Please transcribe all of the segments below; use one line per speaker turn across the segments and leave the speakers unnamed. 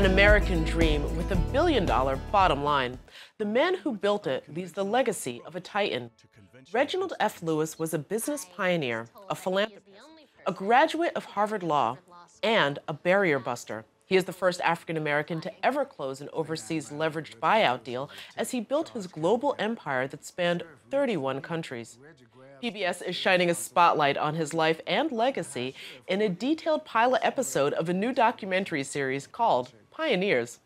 An American dream with a billion-dollar bottom line. The man who built it leaves the legacy of a titan. Reginald F. Lewis was a business pioneer, a philanthropist, a graduate of Harvard Law, and a barrier buster. He is the first African American to ever close an overseas leveraged buyout deal as he built his global empire that spanned 31 countries. PBS is shining a spotlight on his life and legacy in a detailed pilot episode of a new documentary series called Pioneers.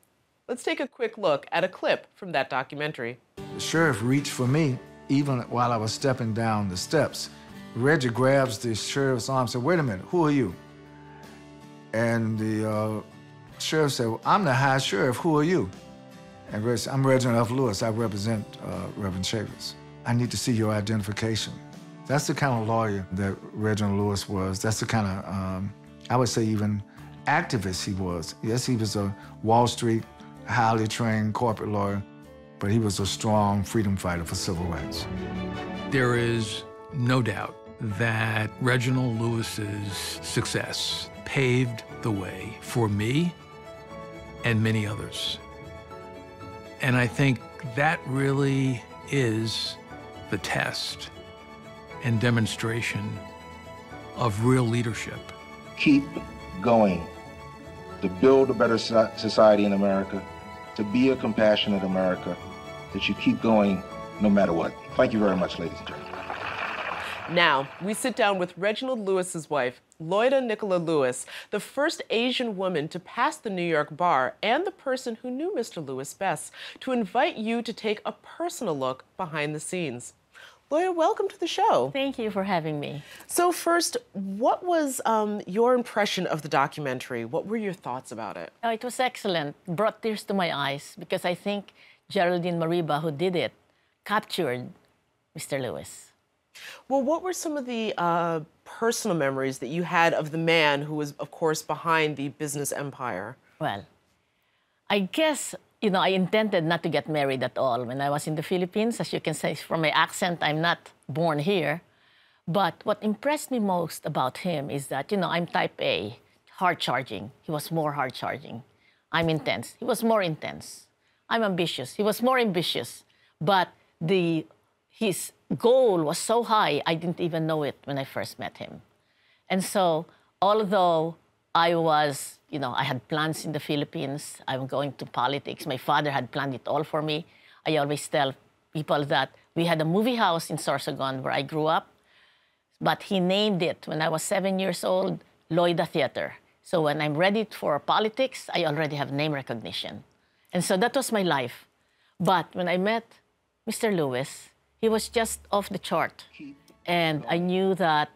Let's take a quick look at a clip from that documentary.
The sheriff reached for me even while I was stepping down the steps. Reggie grabs the sheriff's arm and said, "Wait a minute, who are you?" And the sheriff said, "Well, I'm the high sheriff, who are you?" And Reggie said, "I'm Reginald F. Lewis, I represent Reverend Chavis. I need to see your identification." That's the kind of lawyer that Reginald Lewis was. That's the kind of, I would say even activist he was. Yes, he was a Wall Street, highly trained corporate lawyer, but he was a strong freedom fighter for civil rights.
There is no doubt that Reginald Lewis's success paved the way for me and many others. And I think that really is the test and demonstration of real leadership.
Keep going to build a better society in America, to be a compassionate America, that you keep going no matter what. Thank you very much, ladies and gentlemen.
Now, we sit down with Reginald Lewis's wife, Loida Nicola Lewis, the first Asian woman to pass the New York bar and the person who knew Mr. Lewis best, to invite you to take a personal look behind the scenes. Loida, welcome to the show.
Thank you for having me.
So first, what was your impression of the documentary? What were your thoughts about it?
Oh, it was excellent. Brought tears to my eyes because I think Geraldine Mariba, who did it, captured Mr. Lewis.
Well, what were some of the personal memories that you had of the man who was, of course, behind the business empire?
Well, I guess, you know, I intended not to get married at all when I was in the Philippines. As you can say from my accent, I'm not born here. But what impressed me most about him is that, you know, I'm type A, hard-charging. He was more hard-charging. I'm intense. He was more intense. I'm ambitious. He was more ambitious. But his goal was so high, I didn't even know it when I first met him. And so, although I was, you know, I had plans in the Philippines, I'm going to politics, my father had planned it all for me. I always tell people that we had a movie house in Sorsogon where I grew up, but he named it, when I was 7 years old, Loida Theater. So when I'm ready for politics, I already have name recognition. And so that was my life. But when I met Mr. Lewis, he was just off the chart. And I knew that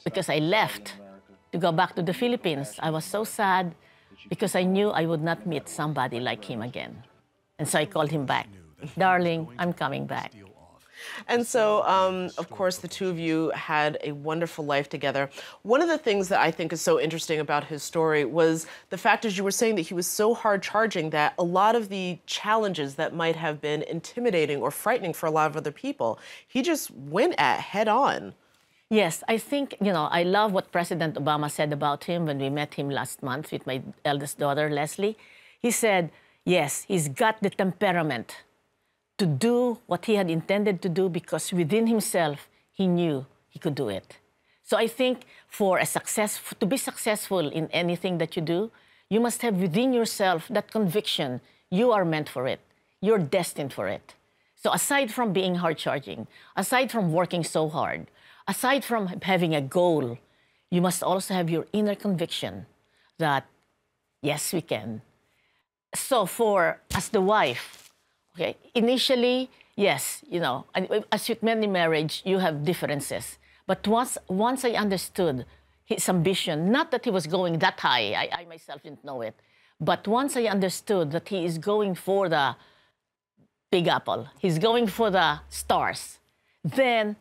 because I left to go back to the Philippines, I was so sad because I knew I would not meet somebody like him again. And so I called him back. "Darling, I'm coming back."
And so, of course, the two of you had a wonderful life together. One of the things that I think is so interesting about his story was the fact, as you were saying, that he was so hard-charging that a lot of the challenges that might have been intimidating or frightening for a lot of other people, he just went at head-on.
Yes, I think, you know, I love what President Obama said about him when we met him last month with my eldest daughter, Leslie. He said, yes, he's got the temperament to do what he had intended to do because within himself, he knew he could do it. So I think to be successful in anything that you do, you must have within yourself that conviction you are meant for it. You're destined for it. So aside from being hard-charging, aside from working so hard, aside from having a goal, you must also have your inner conviction that, yes, we can. So as the wife, okay, initially, yes, you know, as with many marriage, you have differences. But once I understood his ambition, not that he was going that high, I myself didn't know it, but once I understood that he is going for the Big Apple, he's going for the stars, then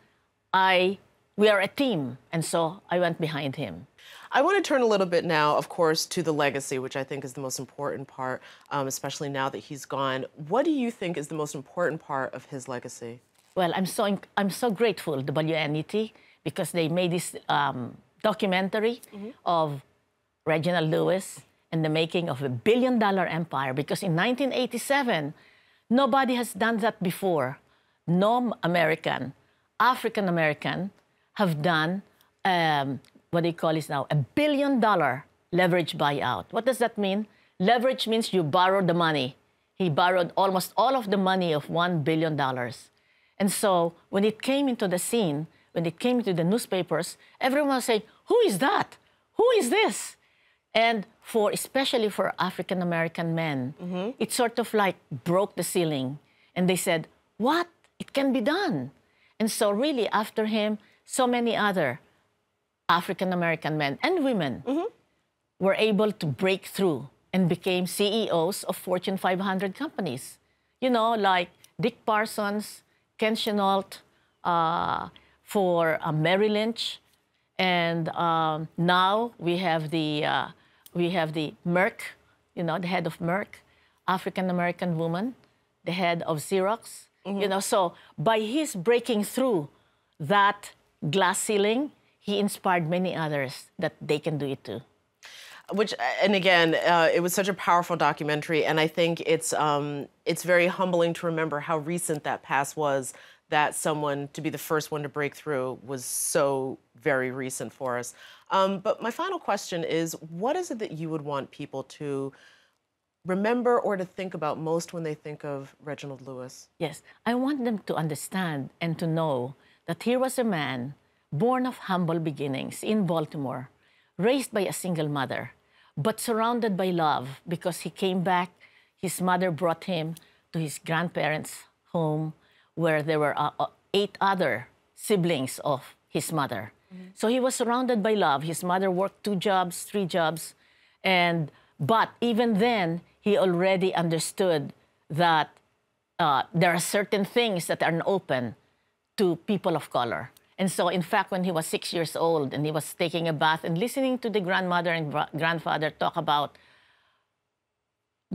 we are a team, and so I went behind him.
I want to turn a little bit now, of course, to the legacy, which I think is the most important part, especially now that he's gone. What do you think is the most important part of his legacy?
Well, I'm so grateful to WNET because they made this documentary of Reginald Lewis, and the making of a billion-dollar empire, because in 1987, nobody has done that before. No American, African-American have done, what do you call it now, a billion-dollar leverage buyout. What does that mean? Leverage means you borrow the money. He borrowed almost all of the money of $1 billion. And so when it came into the scene, when it came into the newspapers, everyone was saying, who is that? Who is this? And especially for African-American men, it sort of like broke the ceiling. And they said, what? It can be done. And so really after him, so many other African-American men and women were able to break through and became CEOs of Fortune 500 companies. You know, like Dick Parsons, Ken Chenault, for Merrill Lynch, and now we have the Merck, you know, the head of Merck, African-American woman, the head of Xerox. You know, so by his breaking through that glass ceiling, he inspired many others that they can do it too.
Which, and again, it was such a powerful documentary, and I think it's very humbling to remember how recent that past was, that someone to be the first one to break through was so very recent for us. But my final question is, what is it that you would want people to remember or to think about most when they think of Reginald Lewis?
Yes, I want them to understand and to know that here was a man born of humble beginnings in Baltimore, raised by a single mother, but surrounded by love because he came back. His mother brought him to his grandparents' home where there were 8 other siblings of his mother. So he was surrounded by love. His mother worked 2 jobs, 3 jobs, but even then, he already understood that there are certain things that are open to people of color. And so, in fact, when he was 6 years old and he was taking a bath and listening to the grandmother and grandfather talk about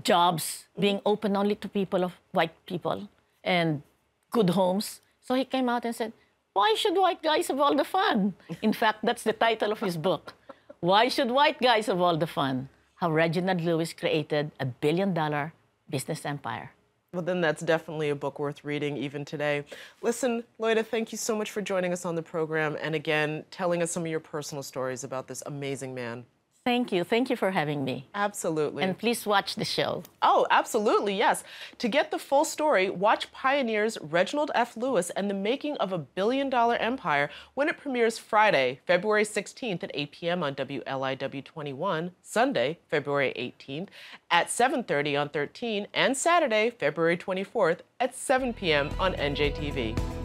jobs being open only to people of white people and good homes, so he came out and said, why should white guys have all the fun? In fact, that's the title of his book. Why should white guys have all the fun? How Reginald Lewis created a billion-dollar business empire.
Well, then that's definitely a book worth reading even today. Listen, Loida, thank you so much for joining us on the program and again, telling us some of your personal stories about this amazing man.
Thank you. Thank you for having me.
Absolutely.
And please watch the show.
Oh, absolutely, yes. To get the full story, watch Pioneer's Reginald F. Lewis and the Making of a Billion-Dollar Empire when it premieres Friday, February 16th at 8 p.m. on WLIW 21, Sunday, February 18th at 7:30 on 13, and Saturday, February 24th at 7 p.m. on NJTV.